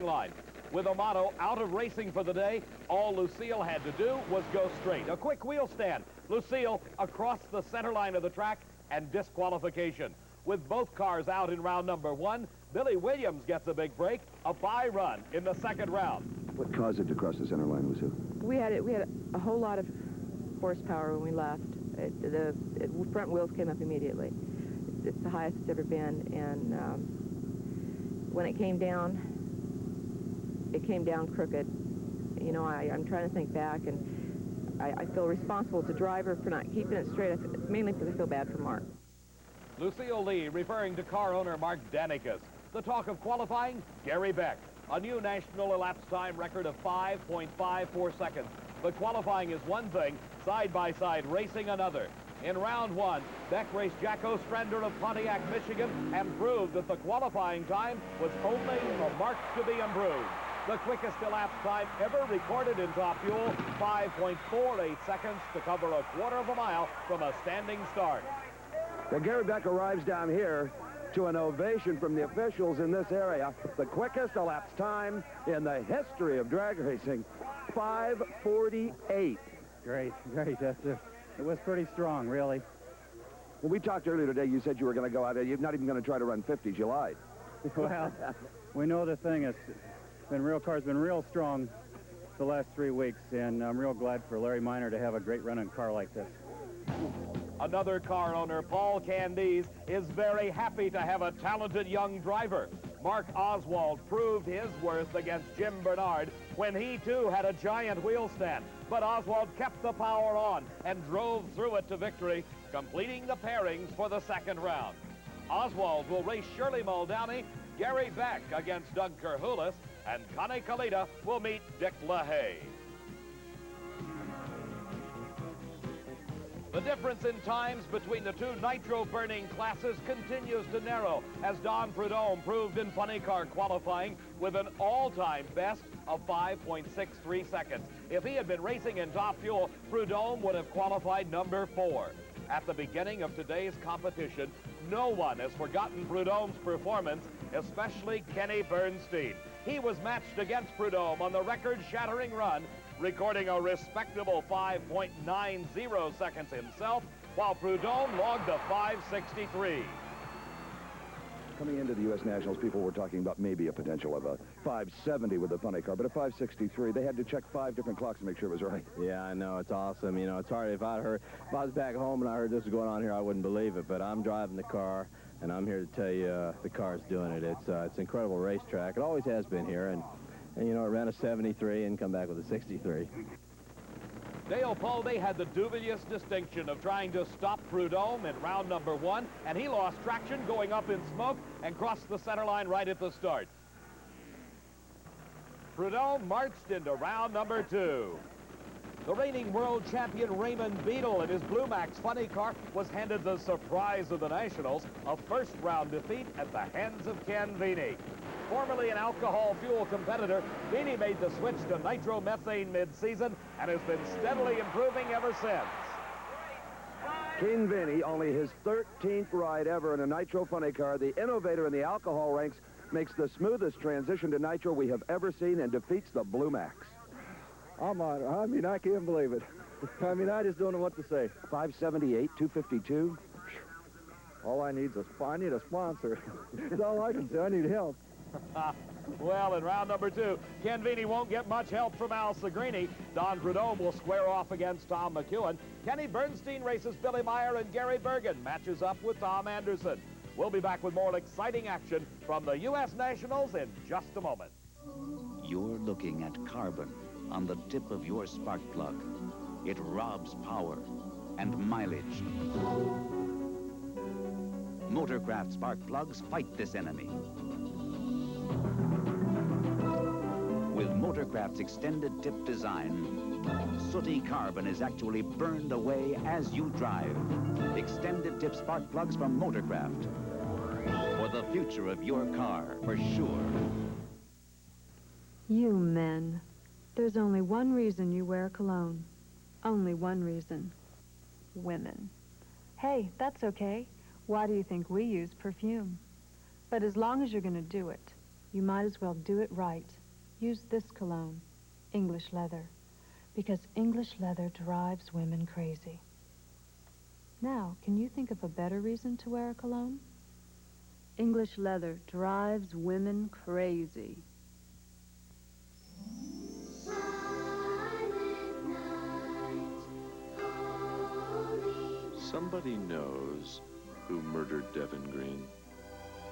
line. With a motto, out of racing for the day, all Lucille had to do was go straight. A quick wheel stand. Lucille across the center line of the track and disqualification. With both cars out in round number 1, Billy Williams gets a big break, a bye run in the second round. What caused it to cross the center line, Lucille? We had a whole lot of horsepower when we left. The front wheels came up immediately. It's the highest it's ever been, and when it came down crooked. You know, I'm trying to think back, and I feel responsible to driver for not keeping it straight, mainly because I feel bad for Mark. Lucille Lee referring to car owner Mark Danikas. The talk of qualifying, Gary Beck. A new national elapsed time record of 5.54 seconds. But qualifying is one thing, side-by-side racing another. In round 1, Beck raced Jack Ostrander of Pontiac, Michigan, and proved that the qualifying time was only a mark to be improved. The quickest elapsed time ever recorded in Top Fuel, 5.48 seconds to cover a quarter of a mile from a standing start. Well, Gary Beck arrives down here to an ovation from the officials in this area. The quickest elapsed time in the history of drag racing, 5:48. Great. It was pretty strong, really. When we talked earlier today, you said you were going to go out there. You're not even going to try to run 50s. You lied. Well, we know the thing is, car's been real strong the last 3 weeks, and I'm real glad for Larry Minor to have a great running car like this. Another car owner, Paul Candies, is very happy to have a talented young driver. Mark Oswald proved his worth against Jim Bernard when he too had a giant wheel stand. But Oswald kept the power on and drove through it to victory, completing the pairings for the second round. Oswald will race Shirley Muldowney, Gary Beck against Doug Kerhulis, and Connie Kalita will meet Dick LaHaye. The difference in times between the two nitro-burning classes continues to narrow, as Don Prudhomme proved in funny car qualifying with an all-time best of 5.63 seconds. If he had been racing in Top Fuel, Prudhomme would have qualified number 4. At the beginning of today's competition, no one has forgotten Prudhomme's performance, especially Kenny Bernstein. He was matched against Prudhomme on the record-shattering run, recording a respectable 5.90 seconds himself, while Prudhomme logged a 5.63. Coming into the U.S. Nationals, people were talking about maybe a potential of a 5.70 with a funny car, but a 5.63. They had to check 5 different clocks to make sure it was right. Yeah, I know. It's awesome. You know, it's hard. If I was back home and I heard this was going on here, I wouldn't believe it. But I'm driving the car, and I'm here to tell you the car's doing it. It's an incredible racetrack. It always has been here, and you know, it ran a 73 and come back with a 63. Dale Paulding had the dubious distinction of trying to stop Prudhomme in round number 1, and he lost traction going up in smoke and crossed the center line right at the start. Prudhomme marched into round number 2. The reigning world champion Raymond Beadle in his Blue Max funny car was handed the surprise of the Nationals, a first-round defeat at the hands of Ken Veeney. Formerly an alcohol fuel competitor, Veeney made the switch to nitromethane mid-season and has been steadily improving ever since. Ken Veeney, only his 13th ride ever in a nitro funny car, the innovator in the alcohol ranks, makes the smoothest transition to nitro we have ever seen and defeats the Blue Max. I'm on it. I mean, I can't believe it. I mean, I just don't know what to say. 578, 252. All I need is I need a sponsor. That's all I can say. I need help. Well, in round number 2, Ken Veeney won't get much help from Al Segrini. Don Prudhomme will square off against Tom McEwen. Kenny Bernstein races Billy Meyer, and Gary Bergen matches up with Tom Anderson. We'll be back with more exciting action from the U.S. Nationals in just a moment. You're looking at carbon on the tip of your spark plug. It robs power and mileage. Motorcraft spark plugs fight this enemy. With Motorcraft's extended tip design, sooty carbon is actually burned away as you drive. Extended tip spark plugs from Motorcraft. For the future of your car, for sure. You men. There's only one reason you wear cologne. Only one reason. Women. Hey, that's okay. Why do you think we use perfume? But as long as you're going to do it, you might as well do it right. Use this cologne, English Leather, because English leather drives women crazy. Now, can you think of a better reason to wear a cologne? English Leather drives women crazy. Somebody knows who murdered Devin Green.